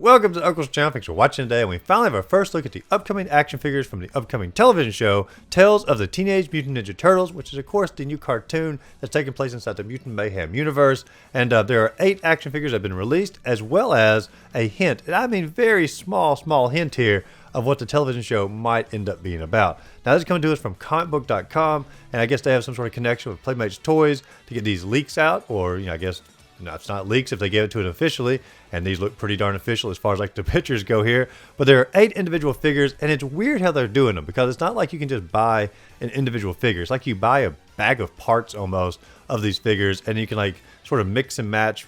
Welcome to Uncle's Channel. Thanks for watching today, and we finally have our first look at the upcoming action figures from the upcoming television show, Tales of the Teenage Mutant Ninja Turtles, which is, of course, the new cartoon that's taking place inside the Mutant Mayhem universe. And there are 8 action figures that have been released, as well as a hint, and I mean very small hint here, of what the television show might end up being about. Now, this is coming to us from comicbook.com, and I guess they have some sort of connection with Playmates Toys to get these leaks out, or, I guess, no, it's not leaks if they gave it to it officially, and these look pretty darn official as far as like the pictures go here. But there are 8 individual figures, and it's weird how they're doing them, because it's not like you can just buy an individual figure. It's like you buy a bag of parts almost of these figures, and you can like sort of mix and match,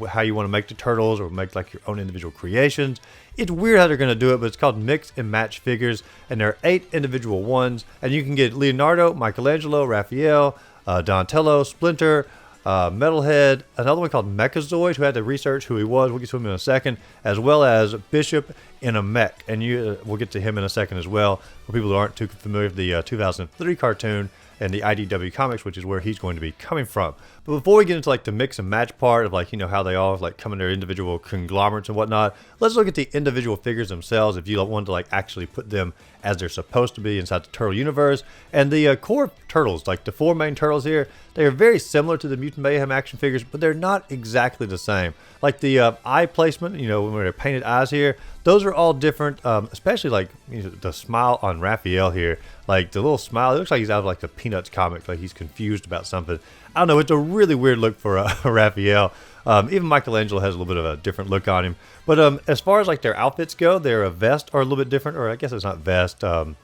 how you want to make the turtles or make like your own individual creations. It's weird how they're going to do it, but it's called mix and match figures, and there are 8 individual ones, and you can get Leonardo, Michelangelo, Raphael, Donatello, Splinter, Metalhead, another one called Mechazoid, who had to research who he was. We'll get to him in a second, as well as Bishop in a mech, and we'll get to him in a second as well. For people who aren't too familiar with the 2003 cartoon and the IDW comics, which is where he's going to be coming from. But before we get into like the mix and match part of how they all like come in their individual conglomerates and whatnot, let's look at the individual figures themselves if you want to like actually put them as they're supposed to be inside the Turtle universe. And the core turtles, like the 4 main turtles here, they are very similar to the Mutant Mayhem action figures, but they're not exactly the same. Like the eye placement, when they're painted eyes here, those are all different, especially like the smile on Raphael here. Like the little smile, it looks like he's out of like the Peanuts comic, like he's confused about something. I don't know, it's a really weird look for Raphael. Even Michelangelo has a little bit of a different look on him. But as far as like their outfits go, their vest are a little bit different, or I guess it's not vest. I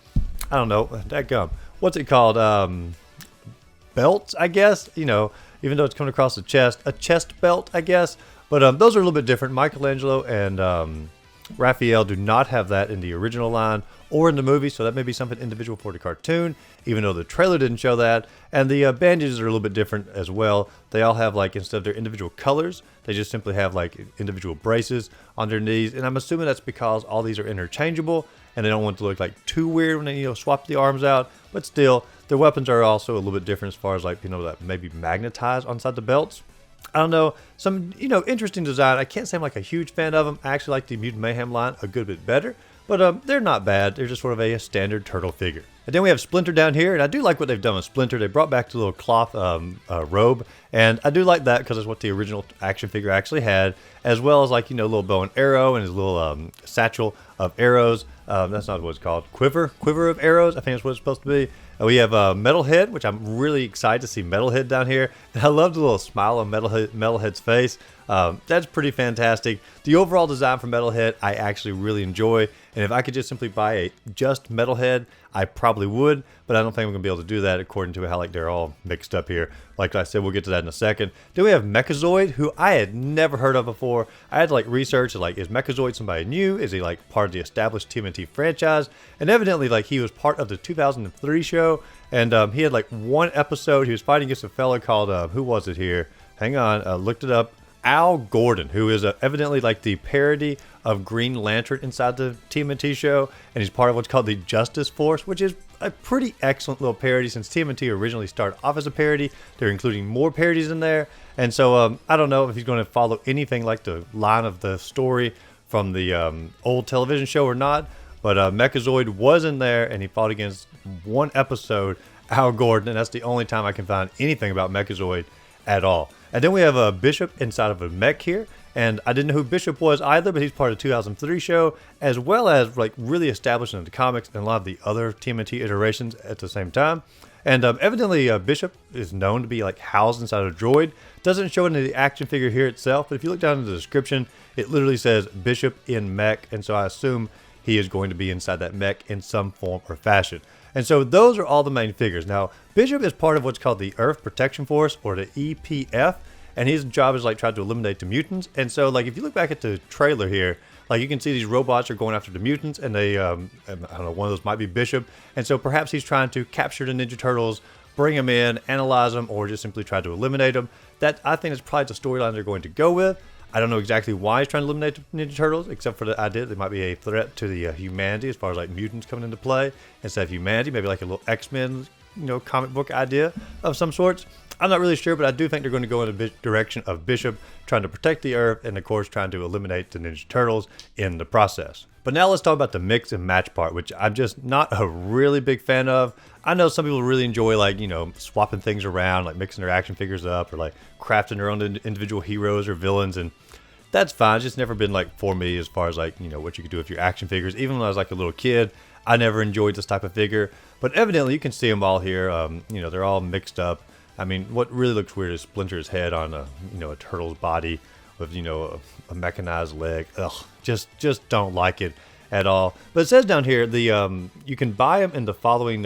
don't know, dadgum. What's it called? Belts, I guess. Even though it's coming across the chest, a chest belt, I guess. But those are a little bit different. Michelangelo and Raphael do not have that in the original line or in the movie, so that may be something individual for the cartoon, even though the trailer didn't show that. And the bandages are a little bit different as well. They all have, like, instead of their individual colors, they just simply have like individual braces on their knees, and I'm assuming that's because all these are interchangeable and they don't want it to look like too weird when they swap the arms out. But still, their weapons are also a little bit different as far as like that maybe magnetize inside the belts. I don't know, some interesting design. I can't say I'm like a huge fan of them. I actually like the Mutant Mayhem line a good bit better, but they're not bad. They're just sort of a standard turtle figure. And then we have Splinter down here, and I do like what they've done with Splinter. They brought back the little cloth robe, and I do like that because it's what the original action figure actually had, as well as like little bow and arrow and his little satchel of arrows. That's not what it's called. Quiver of arrows, I think that's what it's supposed to be. We have Metalhead, which I'm really excited to see Metalhead down here. And I love the little smile on Metalhead's face. That's pretty fantastic. The overall design for Metalhead, I actually really enjoy. And if I could just simply buy a just Metalhead, I probably would. But I don't think I'm going to be able to do that according to how they're all mixed up here. Like I said, we'll get to that in a second. Then we have Mechazoid, who I had never heard of before. I had to research, is Mechazoid somebody new? Is he part of the established TMNT franchise? And evidently he was part of the 2003 show. And he had 1 episode. He was fighting against a fellow called, who was it here? Hang on, looked it up. Al Gordon, who is evidently the parody of Green Lantern inside the TMNT show, and he's part of what's called the Justice Force, which is a pretty excellent little parody. Since TMNT originally started off as a parody, they're including more parodies in there, and so I don't know if he's going to follow anything like the line of the story from the old television show or not, but Mechazoid was in there, and he fought against 1 episode Al Gordon, and that's the only time I can find anything about Mechazoid at all. And then we have a Bishop inside of a mech here, and I didn't know who Bishop was either, but he's part of the 2003 show, as well as really established in the comics and a lot of the other TMNT iterations at the same time. And evidently Bishop is known to be housed inside a droid. Doesn't show it in the action figure here itself, but if you look down in the description, it literally says Bishop in mech, and so I assume he is going to be inside that mech in some form or fashion. And so those are all the main figures. Now, Bishop is part of what's called the Earth Protection Force, or the EPF, and his job is try to eliminate the mutants. And so if you look back at the trailer here, you can see these robots are going after the mutants, and they, I don't know, one of those might be Bishop. And so perhaps he's trying to capture the Ninja Turtles, bring them in, analyze them, or just simply try to eliminate them. That, I think, is probably the storyline they're going to go with. I don't know exactly why he's trying to eliminate the Ninja Turtles, except for the idea that they might be a threat to the humanity as far as mutants coming into play. Instead of humanity, maybe a little X-Men comic book idea of some sorts. I'm not really sure, but I do think they're going to go in the direction of Bishop trying to protect the Earth and, of course, trying to eliminate the Ninja Turtles in the process. But now let's talk about the mix and match part, which I'm just not a really big fan of. I know some people really enjoy, like, swapping things around, like mixing their action figures up or like crafting their own individual heroes or villains, and that's fine. It's just never been like for me as far as like, what you could do with your action figures. Even when I was like a little kid, I never enjoyed this type of figure. But evidently you can see them all here. They're all mixed up. I mean, what really looks weird is Splinter's head on a turtle's body with, a mechanized leg. Ugh, just don't like it at all. But it says down here, you can buy them in the following,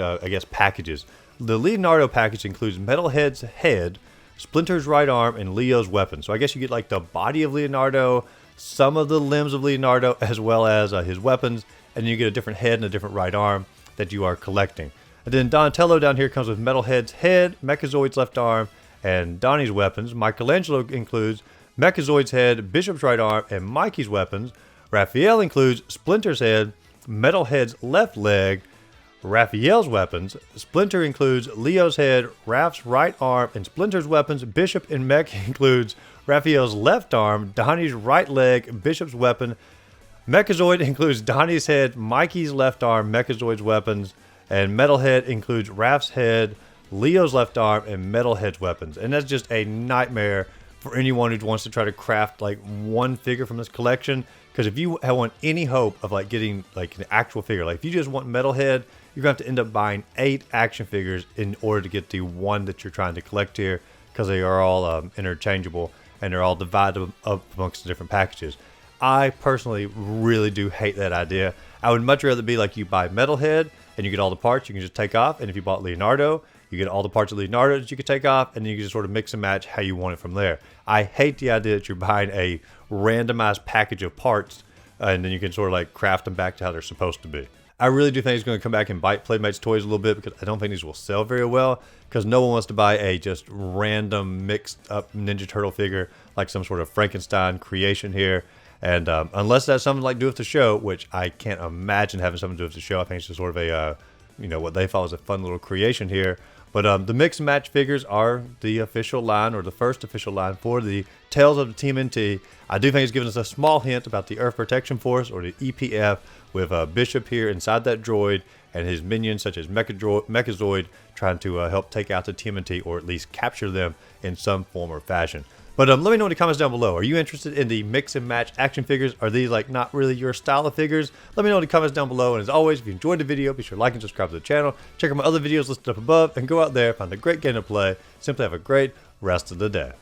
packages. The Leonardo package includes Metalhead's head, Splinter's right arm, and Leo's weapon. So I guess you get like the body of Leonardo, some of the limbs of Leonardo, as well as his weapons, and you get a different head and a different right arm that you are collecting. And then Donatello down here comes with Metalhead's head, Mechazoid's left arm, and Donnie's weapons. Michelangelo includes Mechazoid's head, Bishop's right arm, and Mikey's weapons. Raphael includes Splinter's head, Metalhead's left leg, Raphael's weapons. Splinter includes Leo's head, Raph's right arm, and Splinter's weapons. Bishop and Mech includes Raphael's left arm, Donnie's right leg, Bishop's weapon. Mechazoid includes Donnie's head, Mikey's left arm, Mechazoid's weapons. And Metalhead includes Raph's head, Leo's left arm, and Metalhead's weapons. And that's just a nightmare for anyone who wants to try to craft like one figure from this collection. Because if you want any hope of like getting like an actual figure, like if you just want Metalhead, you're going to have to end up buying 8 action figures in order to get the one that you're trying to collect here, because they are all interchangeable and they're all divided up amongst the different packages. I personally really do hate that idea. I would much rather be like you buy Metalhead and you get all the parts you can just take off, and if you bought Leonardo, you get all the parts of Leonardo that you can take off, and then you can just sort of mix and match how you want it from there. I hate the idea that you're buying a randomized package of parts and then you can sort of like craft them back to how they're supposed to be. I really do think it's going to come back and bite Playmate's toys a little bit, because I don't think these will sell very well, because no one wants to buy a just random mixed up Ninja Turtle figure like some sort of Frankenstein creation here. And unless that's something like do with the show, which I can't imagine having something to do with the show. I think it's just sort of a, what they thought was a fun little creation here. But the mix and match figures are the official line, or the first official line for the Tales of the TMNT. I do think it's giving us a small hint about the Earth Protection Force, or the EPF, with Bishop here inside that droid and his minions such as Mechazoid trying to help take out the TMNT, or at least capture them in some form or fashion. But let me know in the comments down below. Are you interested in the mix and match action figures? Are these like not really your style of figures? Let me know in the comments down below. And as always, if you enjoyed the video, be sure to like and subscribe to the channel. Check out my other videos listed up above, and go out there, find a great game to play. Simply have a great rest of the day.